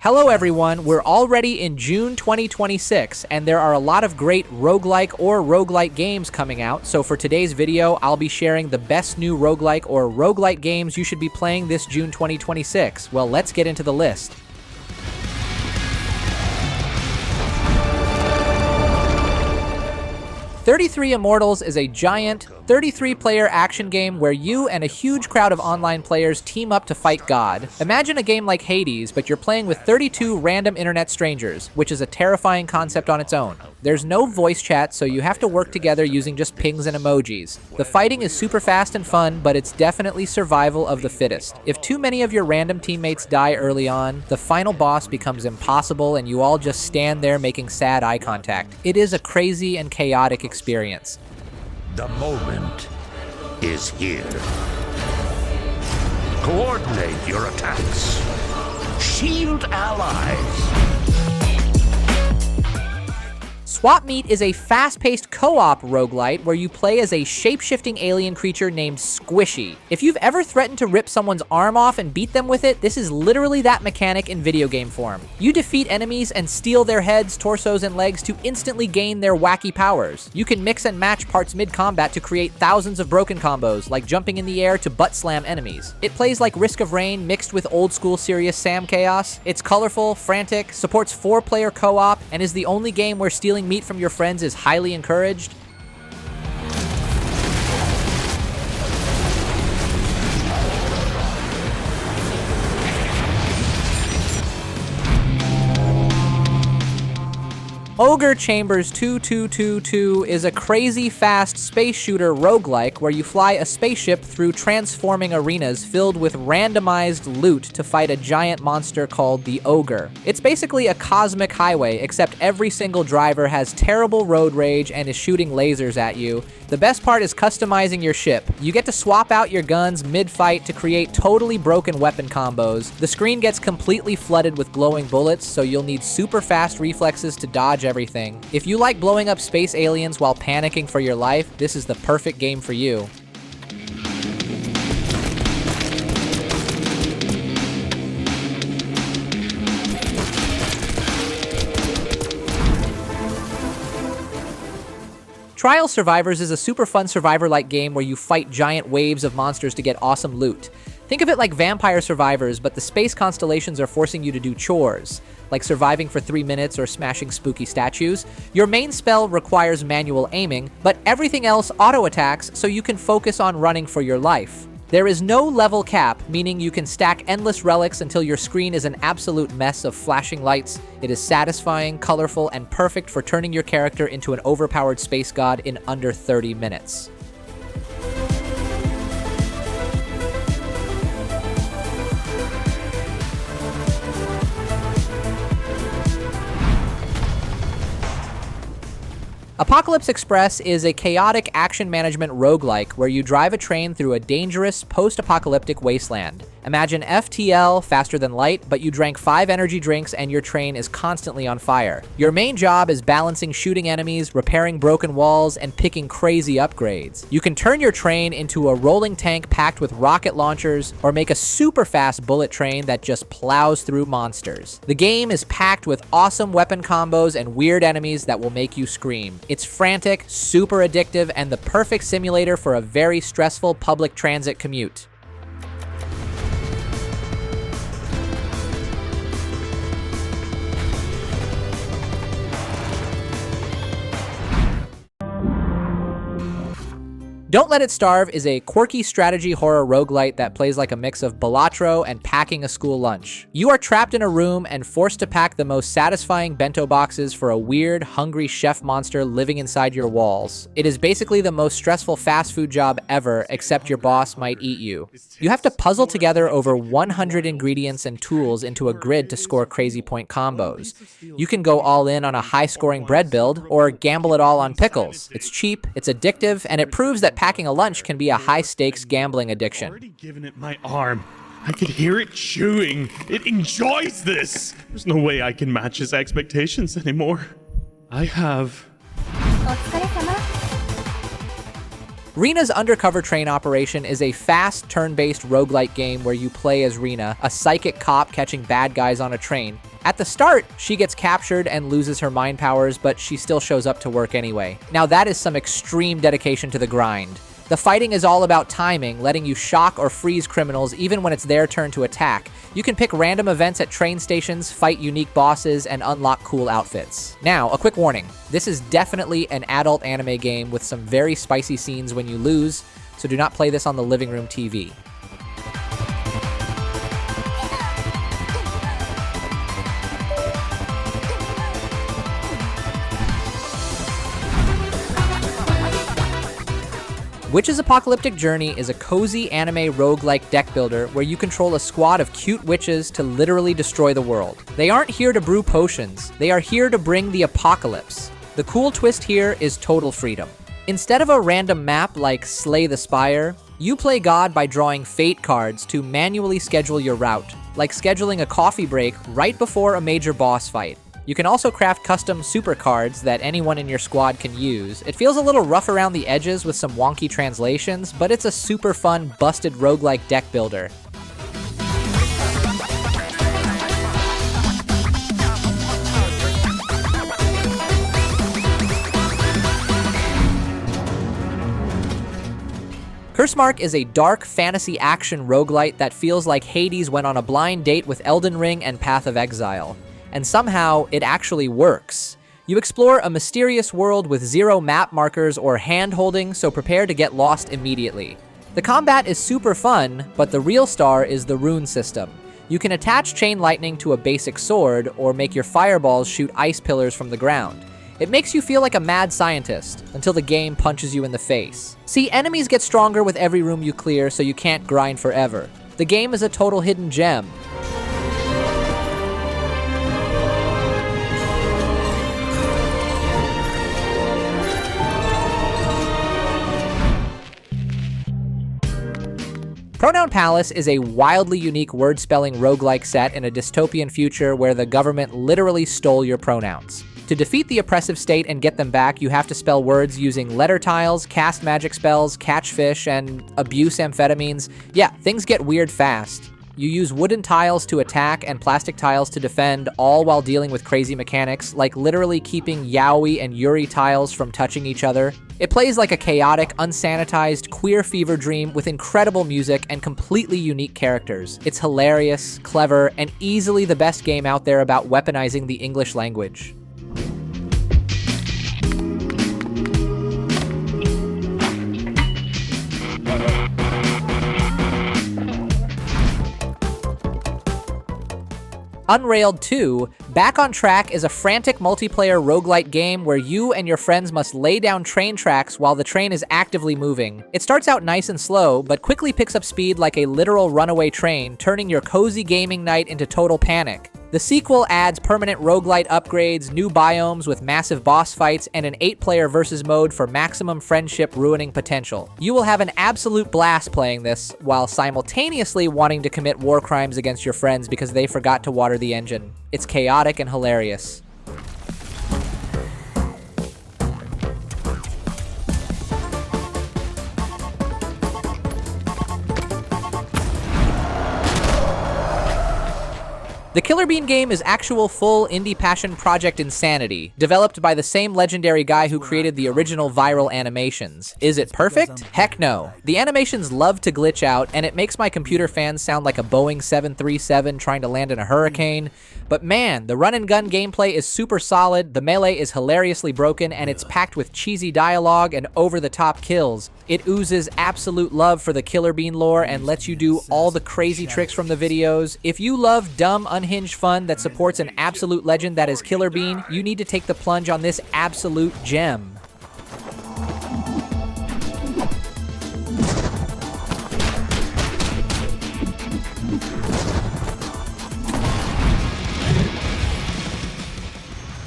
Hello everyone, we're already in June 2026, and there are a lot of great roguelike or roguelite games coming out, so for today's video, I'll be sharing the best new roguelike or roguelite games you should be playing this June 2026. Well, let's get into the list. 33 Immortals is a giant, 33-player action game where you and a huge crowd of online players team up to fight God. Imagine a game like Hades, but you're playing with 32 random internet strangers, which is a terrifying concept on its own. There's no voice chat, so you have to work together using just pings and emojis. The fighting is super fast and fun, but it's definitely survival of the fittest. If too many of your random teammates die early on, the final boss becomes impossible and you all just stand there making sad eye contact. It is a crazy and chaotic experience. The moment is here. Coordinate your attacks. Shield allies. SWAPMEAT is a fast-paced co-op roguelite where you play as a shape-shifting alien creature named Squishy. If you've ever threatened to rip someone's arm off and beat them with it, this is literally that mechanic in video game form. You defeat enemies and steal their heads, torsos, and legs to instantly gain their wacky powers. You can mix and match parts mid-combat to create thousands of broken combos, like jumping in the air to butt-slam enemies. It plays like Risk of Rain mixed with old-school Serious Sam chaos. It's colorful, frantic, supports 4-player co-op, and is the only game where stealing meat from your friends is highly encouraged. Ogre Chambers 2222 is a crazy fast space shooter roguelike where you fly a spaceship through transforming arenas filled with randomized loot to fight a giant monster called the Ogre. It's basically a cosmic highway, except every single driver has terrible road rage and is shooting lasers at you. The best part is customizing your ship. You get to swap out your guns mid-fight to create totally broken weapon combos. The screen gets completely flooded with glowing bullets, so you'll need super fast reflexes to dodge everything. If you like blowing up space aliens while panicking for your life, this is the perfect game for you. Trial Survivors is a super fun survivor-like game where you fight giant waves of monsters to get awesome loot. Think of it like Vampire Survivors, but the space constellations are forcing you to do chores, like surviving for 3 minutes or smashing spooky statues. Your main spell requires manual aiming, but everything else auto-attacks so you can focus on running for your life. There is no level cap, meaning you can stack endless relics until your screen is an absolute mess of flashing lights. It is satisfying, colorful, and perfect for turning your character into an overpowered space god in under 30 minutes. Apocalyptic Express is a chaotic action management roguelike where you drive a train through a dangerous post-apocalyptic wasteland. Imagine FTL, faster than light, but you drank 5 energy drinks and your train is constantly on fire. Your main job is balancing shooting enemies, repairing broken walls, and picking crazy upgrades. You can turn your train into a rolling tank packed with rocket launchers, or make a super fast bullet train that just plows through monsters. The game is packed with awesome weapon combos and weird enemies that will make you scream. It's frantic, super addictive, and the perfect simulator for a very stressful public transit commute. Don't Let It Starve is a quirky strategy horror roguelite that plays like a mix of Balatro and packing a school lunch. You are trapped in a room and forced to pack the most satisfying bento boxes for a weird, hungry chef monster living inside your walls. It is basically the most stressful fast food job ever, except your boss might eat you. You have to puzzle together over 100 ingredients and tools into a grid to score crazy point combos. You can go all in on a high-scoring bread build, or gamble it all on pickles. It's cheap, it's addictive, and it proves that packing a lunch can be a high-stakes gambling addiction. I've already given it my arm. I could hear it chewing. It enjoys this. There's no way I can match his expectations anymore. I have... Rina's Undercover train operation is a fast, turn-based roguelite game where you play as Rina, a psychic cop catching bad guys on a train, At the start, she gets captured and loses her mind powers, but she still shows up to work anyway. Now that is some extreme dedication to the grind. The fighting is all about timing, letting you shock or freeze criminals even when it's their turn to attack. You can pick random events at train stations, fight unique bosses, and unlock cool outfits. Now, a quick warning. This is definitely an adult anime game with some very spicy scenes when you lose, so do not play this on the living room TV. Witch's Apocalyptic Journey is a cozy anime roguelike deck builder where you control a squad of cute witches to literally destroy the world. They aren't here to brew potions, they are here to bring the apocalypse. The cool twist here is total freedom. Instead of a random map like Slay the Spire, you play God by drawing fate cards to manually schedule your route, like scheduling a coffee break right before a major boss fight. You can also craft custom super cards that anyone in your squad can use. It feels a little rough around the edges with some wonky translations, but it's a super fun, busted roguelike deck builder. Cursemark is a dark fantasy action roguelite that feels like Hades went on a blind date with Elden Ring and Path of Exile. And somehow, it actually works. You explore a mysterious world with 0 map markers or hand-holding, so prepare to get lost immediately. The combat is super fun, but the real star is the rune system. You can attach chain lightning to a basic sword, or make your fireballs shoot ice pillars from the ground. It makes you feel like a mad scientist, until the game punches you in the face. See, enemies get stronger with every room you clear, so you can't grind forever. The game is a total hidden gem. Pronoun Palace is a wildly unique word-spelling roguelike set in a dystopian future where the government literally stole your pronouns. To defeat the oppressive state and get them back, you have to spell words using letter tiles, cast magic spells, catch fish, and abuse amphetamines. Yeah, things get weird fast. You use wooden tiles to attack and plastic tiles to defend, all while dealing with crazy mechanics, like literally keeping yaoi and yuri tiles from touching each other. It plays like a chaotic, unsanitized, queer fever dream with incredible music and completely unique characters. It's hilarious, clever, and easily the best game out there about weaponizing the English language. Unrailed 2, Back on Track is a frantic multiplayer roguelite game where you and your friends must lay down train tracks while the train is actively moving. It starts out nice and slow, but quickly picks up speed like a literal runaway train, turning your cozy gaming night into total panic. The sequel adds permanent roguelite upgrades, new biomes with massive boss fights, and an 8-player versus mode for maximum friendship ruining potential. You will have an absolute blast playing this, while simultaneously wanting to commit war crimes against your friends because they forgot to water the engine. It's chaotic and hilarious. The Killer Bean game is actual full indie passion project insanity, developed by the same legendary guy who created the original viral animations. Is it perfect? Heck no. The animations love to glitch out, and it makes my computer fans sound like a Boeing 737 trying to land in a hurricane. But man, the run and gun gameplay is super solid, the melee is hilariously broken, and it's packed with cheesy dialogue and over-the-top kills. It oozes absolute love for the Killer Bean lore and lets you do all the crazy tricks from the videos. If you love dumb, unhinged fun that supports an absolute legend that is Killer Bean, you need to take the plunge on this absolute gem.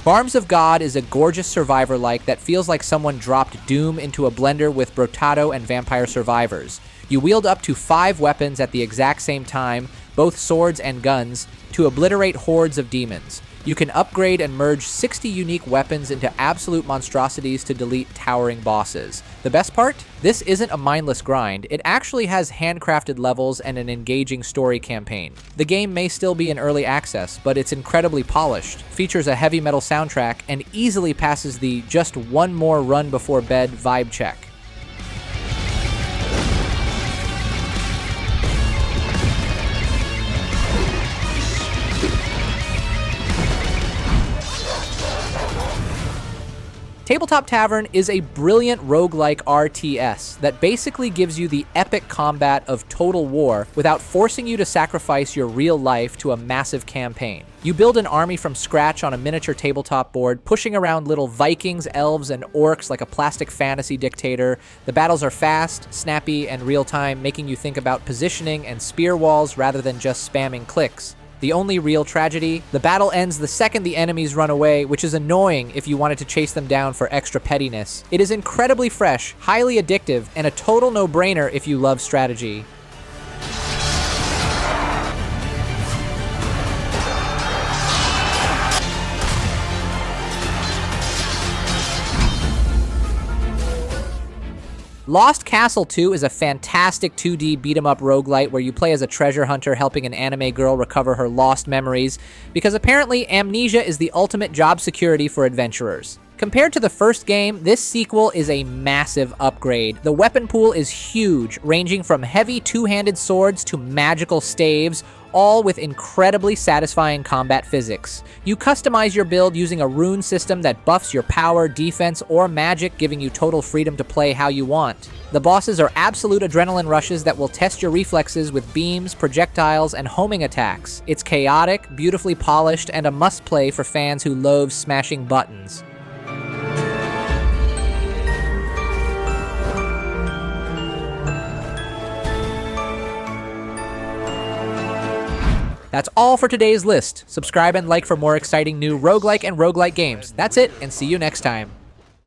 Farms of God is a gorgeous survivor-like that feels like someone dropped Doom into a blender with Brotado and Vampire Survivors. You wield up to 5 weapons at the exact same time, both swords and guns, to obliterate hordes of demons. You can upgrade and merge 60 unique weapons into absolute monstrosities to delete towering bosses. The best part? This isn't a mindless grind. It actually has handcrafted levels and an engaging story campaign. The game may still be in early access, but it's incredibly polished, features a heavy metal soundtrack, and easily passes the just one more run before bed vibe check. Tabletop Tavern is a brilliant roguelike RTS that basically gives you the epic combat of Total War without forcing you to sacrifice your real life to a massive campaign. You build an army from scratch on a miniature tabletop board, pushing around little Vikings, elves, and orcs like a plastic fantasy dictator. The battles are fast, snappy, and real-time, making you think about positioning and spear walls rather than just spamming clicks. The only real tragedy, the battle ends the second the enemies run away, which is annoying if you wanted to chase them down for extra pettiness. It is incredibly fresh, highly addictive, and a total no-brainer if you love strategy. Lost Castle 2 is a fantastic 2D beat-em-up roguelite where you play as a treasure hunter helping an anime girl recover her lost memories, because apparently amnesia is the ultimate job security for adventurers. Compared to the first game, this sequel is a massive upgrade. The weapon pool is huge, ranging from heavy two-handed swords to magical staves, all with incredibly satisfying combat physics. You customize your build using a rune system that buffs your power, defense, or magic, giving you total freedom to play how you want. The bosses are absolute adrenaline rushes that will test your reflexes with beams, projectiles, and homing attacks. It's chaotic, beautifully polished, and a must-play for fans who loathe smashing buttons. That's all for today's list. Subscribe and like for more exciting new roguelike and roguelite games. That's it, and see you next time.